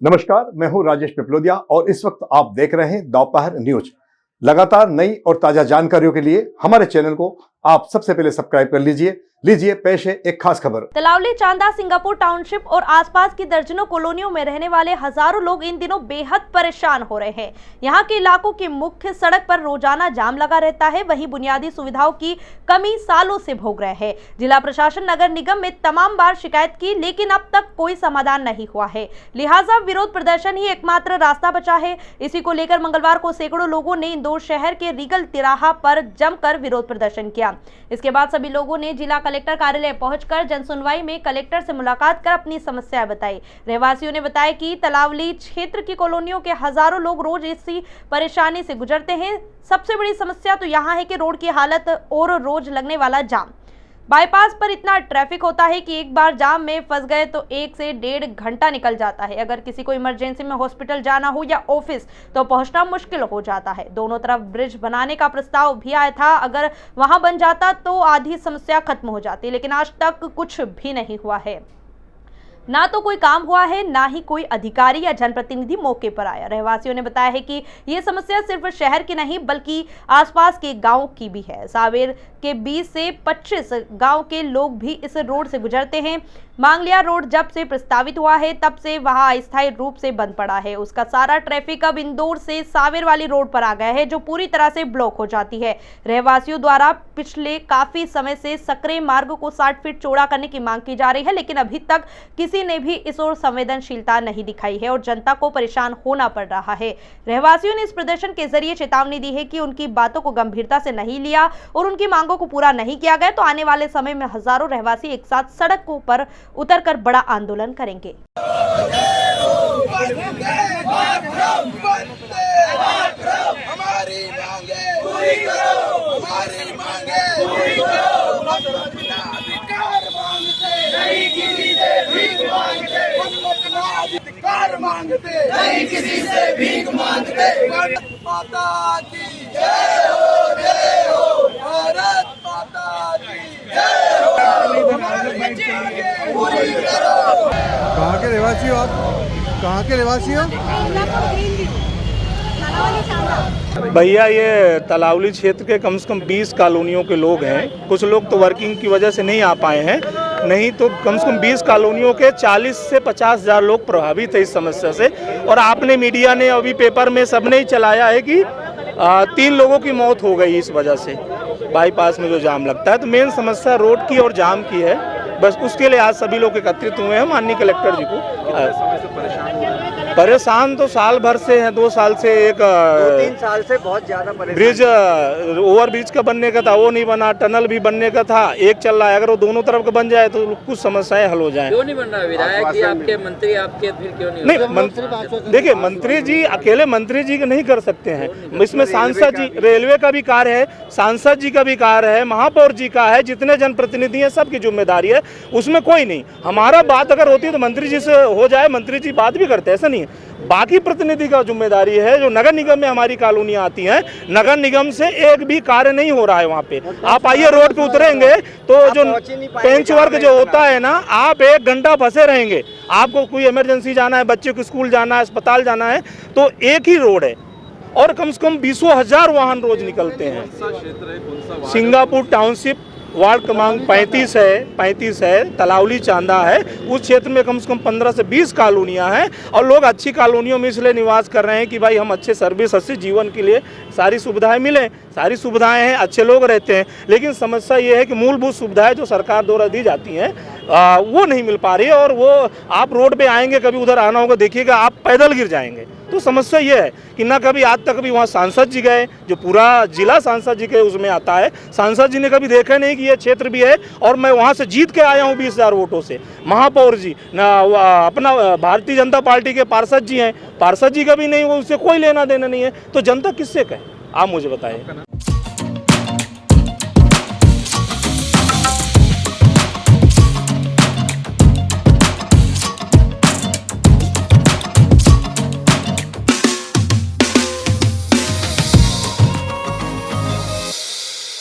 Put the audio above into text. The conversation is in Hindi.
नमस्कार, मैं हूं राजेश पिपलोदिया और इस वक्त आप देख रहे हैं दोपहर न्यूज। लगातार नई और ताजा जानकारियों के लिए हमारे चैनल को आप सबसे पहले सब्सक्राइब कर लीजिए। पेश है एक खास खबर। तलावली, चांदा, सिंगापुर टाउनशिप और आसपास की दर्जनों कॉलोनियों में रहने वाले हजारों लोग इन दिनों बेहद परेशान हो रहे हैं। यहाँ के इलाकों की मुख्य सड़क पर रोजाना जाम लगा रहता है। वहीं बुनियादी सुविधाओं की कमी सालों से भोग रहे हैं। जिला प्रशासन नगर निगम में तमाम बार शिकायत की, लेकिन अब तक कोई समाधान नहीं हुआ है। लिहाजा विरोध प्रदर्शन ही एकमात्र रास्ता बचा है। इसी को लेकर मंगलवार को सैकड़ों लोगों ने इंदौर शहर के रीगल तिराहा पर जमकर विरोध प्रदर्शन किया। इसके बाद सभी लोगों ने जिला कलेक्टर कार्यालय पहुंचकर जनसुनवाई में कलेक्टर से मुलाकात कर अपनी समस्या बताई। रहवासियों ने बताया कि तलावली क्षेत्र की कॉलोनियों के हजारों लोग रोज इसी परेशानी से गुजरते हैं। सबसे बड़ी समस्या तो यहाँ है कि रोड की हालत और रोज लगने वाला जाम। बाईपास पर इतना ट्रैफिक होता है कि एक बार जाम में फंस गए तो 1 से 1.5 घंटा निकल जाता है। अगर किसी को इमरजेंसी में हॉस्पिटल जाना हो या ऑफिस तो पहुंचना मुश्किल हो जाता है। दोनों तरफ ब्रिज बनाने का प्रस्ताव भी आया था। अगर वहां बन जाता तो आधी समस्या खत्म हो जाती, लेकिन आज तक कुछ भी नहीं हुआ है। ना तो कोई काम हुआ है, ना ही कोई अधिकारी या जनप्रतिनिधि मौके पर आया। रहवासियों ने बताया है कि ये समस्या सिर्फ शहर की नहीं बल्कि आसपास के गांव की भी है। सावेर के 20 से 25 गांव के लोग भी इस रोड से गुजरते हैं। मांगलिया रोड जब से प्रस्तावित हुआ है तब से वहां अस्थायी रूप से बंद पड़ा है। उसका सारा ट्रैफिक अब इंदौर से सावेर वाली रोड पर आ गया है, जो पूरी तरह से ब्लॉक हो जाती है। रहवासियों द्वारा पिछले काफी समय से सकरे मार्ग को 60 फीट चौड़ा करने की मांग की जा रही है, लेकिन अभी तक किसी ने भी इस ओर संवेदनशीलता नहीं दिखाई है और जनता को परेशान होना पड़ रहा है। रहवासियों ने इस प्रदर्शन के जरिए चेतावनी दी है कि उनकी बातों को गंभीरता से नहीं लिया और उनकी मांगों को पूरा नहीं किया गया तो आने वाले समय में हजारों रहवासी एक साथ सड़कों पर उतरकर बड़ा आंदोलन करेंगे। नहीं किसी से भीख मांगते। भारत माता की जय हो, भारत माता की जय हो। पूरी करो। कहाँ के रहवासी हो आप? कहाँ के रहवासी हो? भैया, ये तलावली क्षेत्र के कम से कम 20 कॉलोनियों के लोग हैं। कुछ लोग तो वर्किंग की वजह से नहीं आ पाए हैं, नहीं तो कम से कम 20 कॉलोनियों के 40 से 50 हज़ार लोग प्रभावित है इस समस्या से। और आपने, मीडिया ने, अभी पेपर में सबने ही चलाया है कि 3 लोगों की मौत हो गई इस वजह से, बाईपास में जो जाम लगता है। तो मेन समस्या रोड की और जाम की है। बस उसके लिए आज सभी लोग एकत्रित हुए हैं माननीय कलेक्टर जी को। परेशान तो साल भर से हैं, 2 साल से, 2-3 साल से बहुत ज्यादा ब्रिज, ओवर ब्रिज का बनने का था, वो नहीं बना। टनल भी बनने का था, एक चल रहा है। अगर वो दोनों तरफ का बन जाए तो कुछ समस्याएं हल हो जाए। क्यों नहीं बन रहा? विधायक जी आपके, मंत्री आपके, फिर क्यों नहीं? देखिए, मंत्री जी अकेले मंत्री जी नहीं कर सकते हैं। इसमें सांसद जी, रेलवे का भी कार्य है, सांसद जी का भी कार्य है, महापौर जी का है, जितने जनप्रतिनिधि हैं सबकी जिम्मेदारी है। उसमें कोई नहीं, हमारा बात अगर होती है तो मंत्री जी से हो जाए, मंत्री जी बात भी करते हैं, ऐसा नहीं है। बाकी प्रतिनिधि का जिम्मेदारी है। जो नगर निगम में हमारी कॉलोनियां आती हैं, नगर निगम से एक भी कार्य नहीं हो रहा है वहाँ पे। आप आइए, रोड पे उतरेंगे तो जो पेंच वर्क जो होता है ना, आप 1 घंटा फंसे रहेंगे। आपको कोई इमरजेंसी जाना है, बच्चे को स्कूल जाना है, अस्पताल जाना है, तो एक ही रोड है और कम से कम 20 हज़ार वाहन रोज निकलते हैं। सिंगापुर टाउनशिप वार्ड क्रमांक 35 है, तलावली चांदा है। उस क्षेत्र में कम से कम 15 से 20 कॉलोनियाँ हैं और लोग अच्छी कॉलोनियों में इसलिए निवास कर रहे हैं कि भाई हम अच्छे सर्विस, अच्छे जीवन के लिए सारी सुविधाएं मिलें। सारी सुविधाएं हैं, अच्छे लोग रहते हैं, लेकिन समस्या ये है कि मूलभूत सुविधाएं जो सरकार द्वारा दी जाती हैं वो नहीं मिल पा रही है। और वो आप रोड पे आएंगे, कभी उधर आना होगा, देखिएगा आप पैदल गिर जाएंगे। तो समस्या ये है कि ना कभी आज तक कभी वहाँ सांसद जी गए, जो पूरा जिला सांसद जी के उसमें आता है, सांसद जी ने कभी देखा नहीं कि ये क्षेत्र भी है और मैं वहाँ से जीत के आया हूँ 20,000 वोटों से। महापौर जी ना, अपना भारतीय जनता पार्टी के पार्षद जी हैं, पार्षद जी का भी नहीं, वो उससे कोई लेना देना नहीं है। तो जनता किससे कहे, आप मुझे बताइए।